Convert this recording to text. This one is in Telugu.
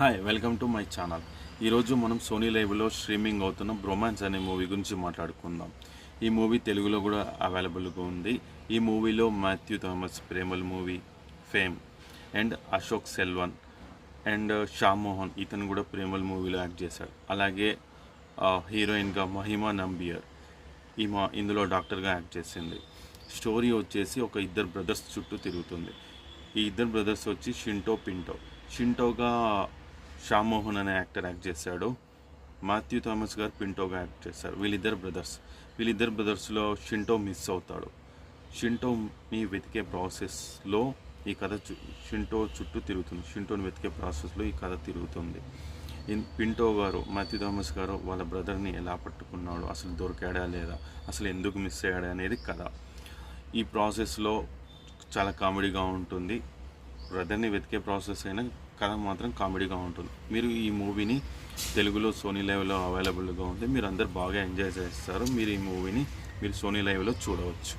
Hi, welcome to my channel. ఈరోజు మనం సోనీ లైవ్లో స్ట్రీమింగ్ అవుతున్న బ్రొమాన్స్ అనే మూవీ గురించి మాట్లాడుకుందాం. ఈ మూవీ తెలుగులో కూడా అవైలబుల్గా ఉంది. ఈ మూవీలో Mathew Thomas Premalu movie fame and Ashok Selvan and Shyam Mohan ఇతను కూడా ప్రేమల్ మూవీలో యాక్ట్ చేశాడు. అలాగే హీరోయిన్గా మహిమా నంబియర్ ఇందులో డాక్టర్గా యాక్ట్ చేసింది. స్టోరీ వచ్చేసి ఒక ఇద్దరు బ్రదర్స్ చుట్టూ తిరుగుతుంది. ఈ ఇద్దరు బ్రదర్స్ వచ్చి షింటోగా షామోహన్ అనే యాక్టర్ యాక్ట్ చేశాడు. మాథ్యూ థామస్ గారు పింటోగా యాక్ట్ చేశారు. వీళ్ళిద్దరు బ్రదర్స్లో షింటో మిస్ అవుతాడు. షింటోని వెతికే ప్రాసెస్లో ఈ కథ షింటోని వెతికే ప్రాసెస్లో ఈ కథ తిరుగుతుంది. పింటో గారు మాథ్యూ థామస్ గారు వాళ్ళ బ్రదర్ని ఎలా పట్టుకున్నాడు, అసలు దొరికాడా లేదా, అసలు ఎందుకు మిస్ అయ్యాడా అనేది కథ. ఈ ప్రాసెస్లో చాలా కామెడీగా ఉంటుంది. బ్రదర్ని వెతికే ప్రాసెస్ అయినా కథ మాత్రం కామెడీగా ఉంటుంది. మీరు ఈ మూవీని తెలుగులో సోనీ లైవ్లో అవైలబుల్గా ఉంది. మీరు అందరు బాగా ఎంజాయ్ చేస్తారు. మీరు ఈ మూవీని సోనీ లైవ్లో చూడవచ్చు.